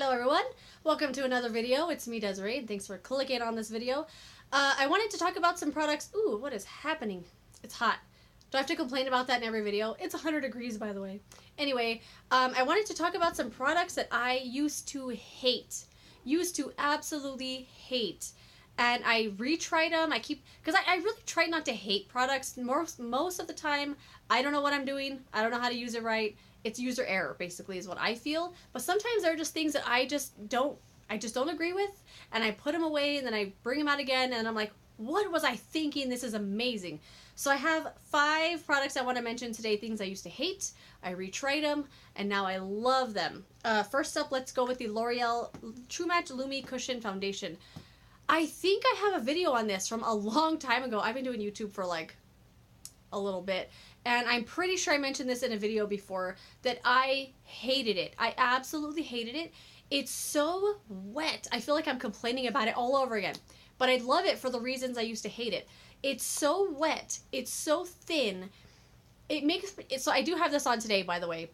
Hello everyone, welcome to another video. It's me, Desiree, and thanks for clicking on this video. I wanted to talk about some products. Ooh, what is happening? It's hot. Do I have to complain about that in every video? It's 100 degrees, by the way. Anyway, I wanted to talk about some products that I used to hate. Used to absolutely hate. And I retried them. Because I really try not to hate products. Most of the time, I don't know what I'm doing. I don't know how to use it right. It's user error, basically, is what I feel. But sometimes there are just things that I just don't agree with, and I put them away, and then I bring them out again, and I'm like, what was I thinking? This is amazing. So I have 5 products I want to mention today, things I used to hate. I retried them, and now I love them. First up, let's go with the L'Oreal True Match Lumi Cushion Foundation. I think I have a video on this from a long time ago. I've been doing YouTube for like a little bit, and I'm pretty sure I mentioned this in a video before that I hated it. I absolutely hated it. It's so wet. I feel like I'm complaining about it all over again, but I love it for the reasons I used to hate it. It's so wet. It's so thin. It makes it so I do have this on today, by the way.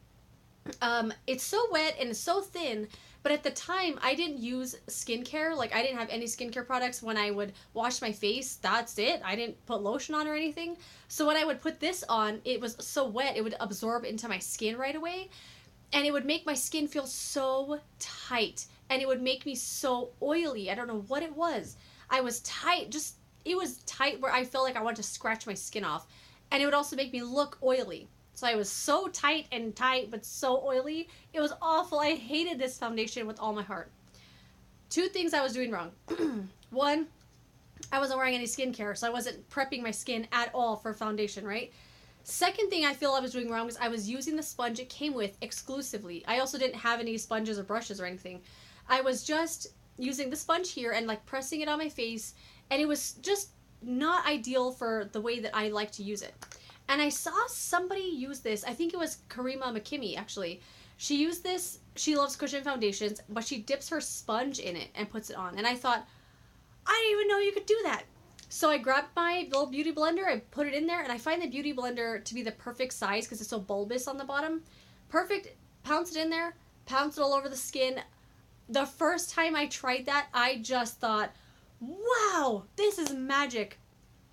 It's so wet and it's so thin. But at the time, I didn't use skincare. Like, I didn't have any skincare products when I would wash my face. That's it. I didn't put lotion on or anything. So when I would put this on, it was so wet, it would absorb into my skin right away. And it would make my skin feel so tight. And it would make me so oily. I don't know what it was. I was tight. It was tight where I felt like I wanted to scratch my skin off. And it would also make me look oily. So I was so tight, but so oily. It was awful. I hated this foundation with all my heart. 2 things I was doing wrong. 1, I wasn't wearing any skincare, so I wasn't prepping my skin at all for foundation, right? Second thing I feel I was doing wrong was I was using the sponge it came with exclusively. I also didn't have any sponges or brushes or anything. I was just using the sponge here and like pressing it on my face, and it was just not ideal for the way that I like to use it. And I saw somebody use this. I think it was Karima McKimmy, actually. She used this. She loves cushion foundations, but she dips her sponge in it and puts it on. And I thought, I didn't even know you could do that. So I grabbed my little beauty blender. I put it in there, and I find the beauty blender to be the perfect size because it's so bulbous on the bottom. Perfect. Pounce it in there. Pounce it all over the skin. The first time I tried that, I just thought, wow, this is magic.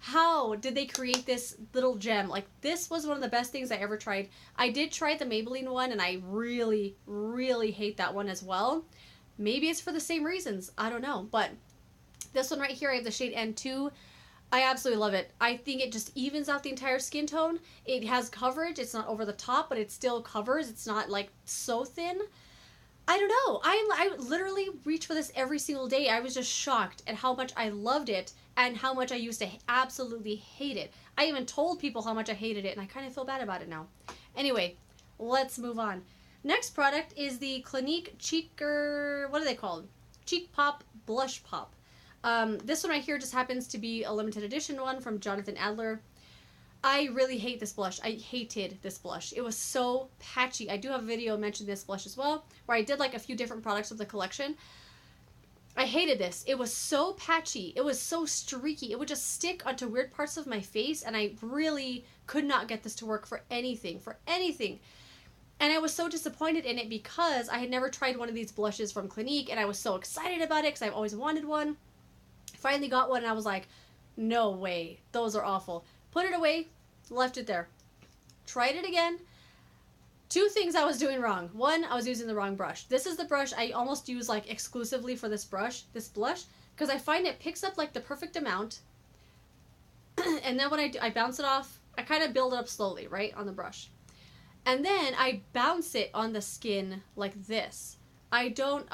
How did they create this little gem? Like, this was one of the best things I ever tried. I did try the Maybelline one, and I really, really hate that one as well. Maybe it's for the same reasons. I don't know. But this one right here, I have the shade N2. I absolutely love it. I think it just evens out the entire skin tone. It has coverage. It's not over the top, but it still covers. It's not, like, so thin. I don't know. I literally reach for this every single day. I was just shocked at how much I loved it and how much I used to absolutely hate it. I even told people how much I hated it, and I kind of feel bad about it now. Anyway, let's move on. Next product is the Clinique what are they called? Cheek Pop Blush Pop. This one right here just happens to be a limited edition one from Jonathan Adler. I really hate this blush. I hated this blush. It was so patchy. I do have a video mentioning this blush as well, where I did like a few different products of the collection. I hated this. It was so patchy. It was so streaky. It would just stick onto weird parts of my face, and I really could not get this to work for anything. And I was so disappointed in it because I had never tried one of these blushes from Clinique, and I was so excited about it because I've always wanted one. Finally got one, and I was like, no way. Those are awful. Put it away, left it there. Tried it again. 2 things I was doing wrong. 1, I was using the wrong brush. This is the brush I almost use like exclusively for this blush, because I find it picks up like the perfect amount. And then when I bounce it off, I kind of build it up slowly, right, on the brush. And then I bounce it on the skin like this. I don't,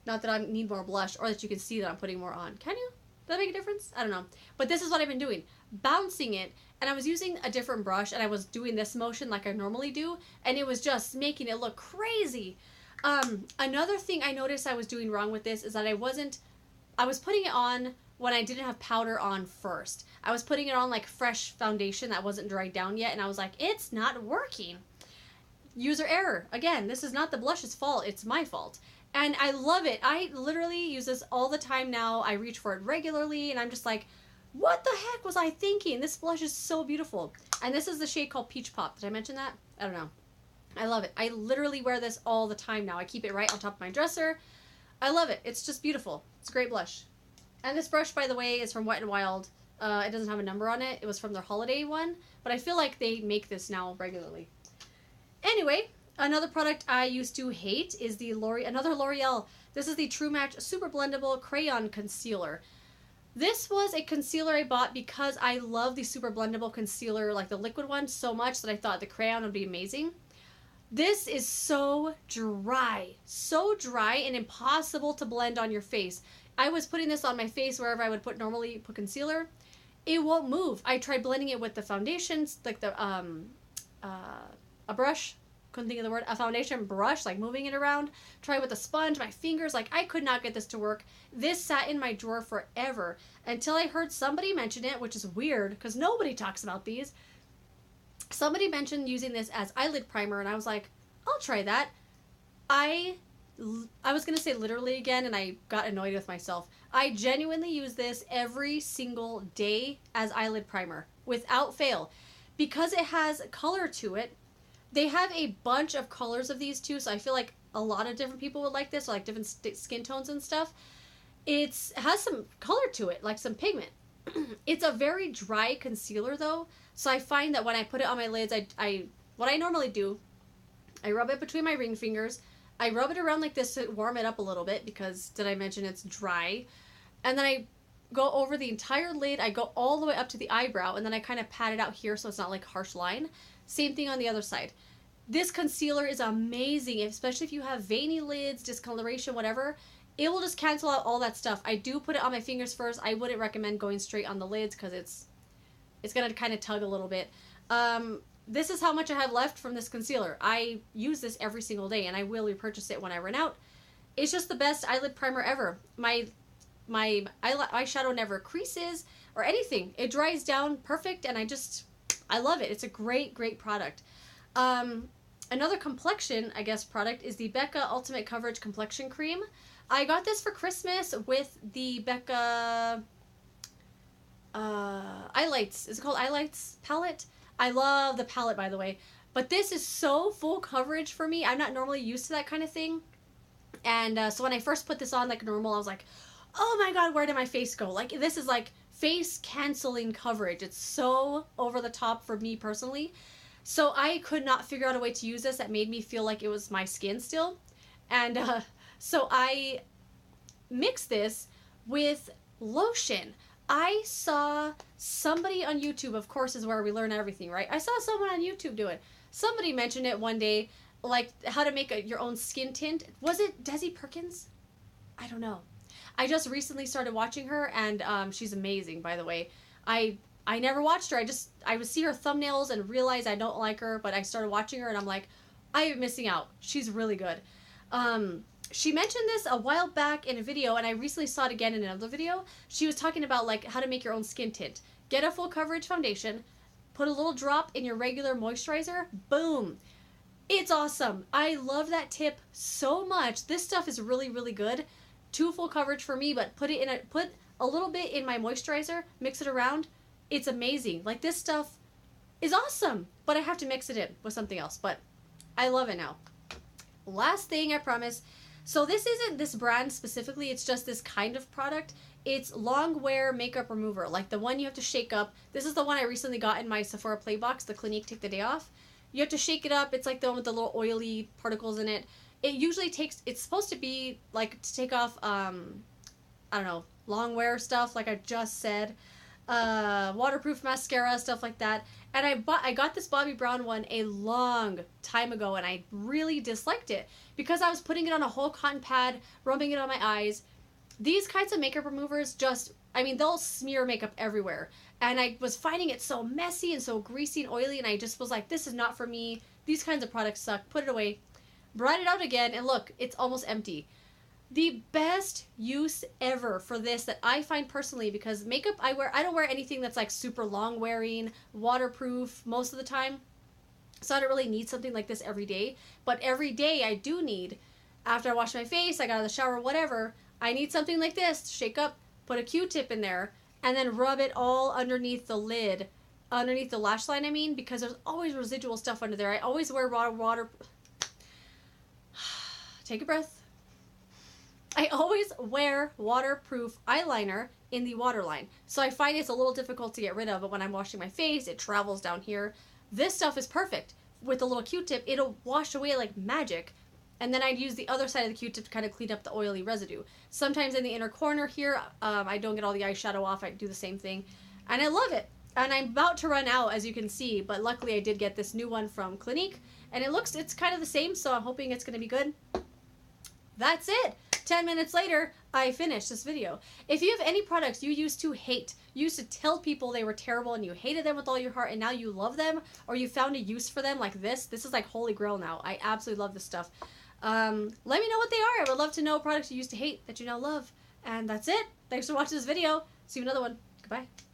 not that I need more blush or that you can see that I'm putting more on. Can you? Does that make a difference? I don't know. But this is what I've been doing. Bouncing it, and I was using a different brush, and I was doing this motion like I normally do, and it was just making it look crazy. Another thing I noticed I was doing wrong with this is that I was putting it on when I didn't have powder on first. I was putting it on like fresh foundation that wasn't dried down yet, and I was like, it's not working. User error. Again, this is not the blush's fault, it's my fault. And I love it. I literally use this all the time now. I reach for it regularly, and I'm just like, what the heck was I thinking? This blush is so beautiful. And this is the shade called Peach Pop. Did I mention that? I don't know. I love it. I literally wear this all the time now. I keep it right on top of my dresser. I love it. It's just beautiful. It's a great blush. And this brush, by the way, is from Wet n Wild. It doesn't have a number on it. It was from their holiday one. But I feel like they make this now regularly. Anyway, another product I used to hate is the another L'Oreal. This is the True Match Super Blendable Crayon Concealer. This was a concealer I bought because I love the Super Blendable Concealer, like the liquid one, so much that I thought the crayon would be amazing. This is so dry and impossible to blend on your face. I was putting this on my face wherever I would normally put concealer. It won't move. I tried blending it with the foundations, like the a brush. Couldn't think of the word. A foundation brush, like moving it around. Try with a sponge, my fingers. Like, I could not get this to work. This sat in my drawer forever until I heard somebody mention it, which is weird because nobody talks about these. Somebody mentioned using this as eyelid primer, and I was like, I'll try that. I was going to say literally again, and I got annoyed with myself. I genuinely use this every single day as eyelid primer, without fail. Because it has color to it, they have a bunch of colors of these too, so I feel like a lot of different people would like this, or like different skin tones and stuff. It has some color to it, like some pigment. It's a very dry concealer though, so I find that when I put it on my lids, what I normally do, I rub it between my ring fingers. I rub it around like this to warm it up a little bit because, did I mention it's dry? And then I go over the entire lid. I go all the way up to the eyebrow, and then I kind of pat it out here so it's not like a harsh line. Same thing on the other side. This concealer is amazing, especially if you have veiny lids, discoloration, whatever. It will just cancel out all that stuff. I do put it on my fingers first. I wouldn't recommend going straight on the lids because it's going to kind of tug a little bit. This is how much I have left from this concealer. I use this every single day, and I will repurchase it when I run out. It's just the best eyelid primer ever. My eyeshadow never creases or anything. It dries down perfect, and I love it. It's a great, great product. Another complexion, I guess, product is the Becca Ultimate Coverage Complexion Cream. I got this for Christmas with the Becca Eyelights. Is it called Eyelights palette? I love the palette, by the way. But this is so full coverage for me. I'm not normally used to that kind of thing. And so when I first put this on like normal, I was like, oh my god, where did my face go? Like, this is like face canceling coverage. It's so over the top for me personally. So I could not figure out a way to use this that made me feel like it was my skin still. And so I mixed this with lotion. I saw somebody on YouTube, of course is where we learn everything, right? I saw someone on YouTube do it. Somebody mentioned it one day, like how to make your own skin tint. Was it Desi Perkins? I don't know. I just recently started watching her, and she's amazing, by the way. I never watched her. I would see her thumbnails and realize I don't like her, but I started watching her and I'm like, I am missing out. She's really good. She mentioned this a while back in a video, and I recently saw it again in another video. She was talking about like how to make your own skin tint. Get a full coverage foundation, put a little drop in your regular moisturizer, boom. It's awesome. I love that tip so much. This stuff is really, really good. 2 full coverage for me, but put a little bit in my moisturizer, mix it around. It's amazing. Like, this stuff is awesome, but I have to mix it in with something else, but I love it now. Last thing, I promise. So this isn't this brand specifically, it's just this kind of product. It's Longwear Makeup Remover, like the one you have to shake up. This is the one I recently got in my Sephora Play box, the Clinique Take the Day Off. You have to shake it up. It's like the one with the little oily particles in it. It usually takes, it's supposed to be like to take off, I don't know, longwear stuff, like I just said. Waterproof mascara, stuff like that. And I got this Bobbi Brown one a long time ago, and I really disliked it because I was putting it on a whole cotton pad, rubbing it on my eyes. These kinds of makeup removers just, I mean, they'll smear makeup everywhere. And I was finding it so messy and so greasy and oily, and I just was like, this is not for me. These kinds of products suck. Put it away. Brought it out again, and look, it's almost empty. The best use ever for this that I find personally, because makeup I don't wear anything that's like super long wearing, waterproof most of the time. So I don't really need something like this every day. But every day I do need, after I wash my face, I got out of the shower, whatever, I need something like this to shake up, put a Q-tip in there, and then rub it all underneath the lid. underneath the lash line, I mean, because there's always residual stuff under there. I always wear water. Take a breath. I always wear waterproof eyeliner in the waterline. So I find it's a little difficult to get rid of, but when I'm washing my face, it travels down here. This stuff is perfect. With a little Q-tip, it'll wash away like magic. And then I'd use the other side of the Q-tip to kind of clean up the oily residue. Sometimes in the inner corner here, I don't get all the eyeshadow off. I do the same thing. And I love it. And I'm about to run out, as you can see, but luckily I did get this new one from Clinique. And it's kind of the same, so I'm hoping it's going to be good. That's it. 10 minutes later, I finished this video. If you have any products you used to hate, you used to tell people they were terrible and you hated them with all your heart and now you love them, or you found a use for them like this is like holy grail now. I absolutely love this stuff. Let me know what they are. I would love to know products you used to hate that you now love. And that's it. Thanks for watching this video. See you in another one. Goodbye.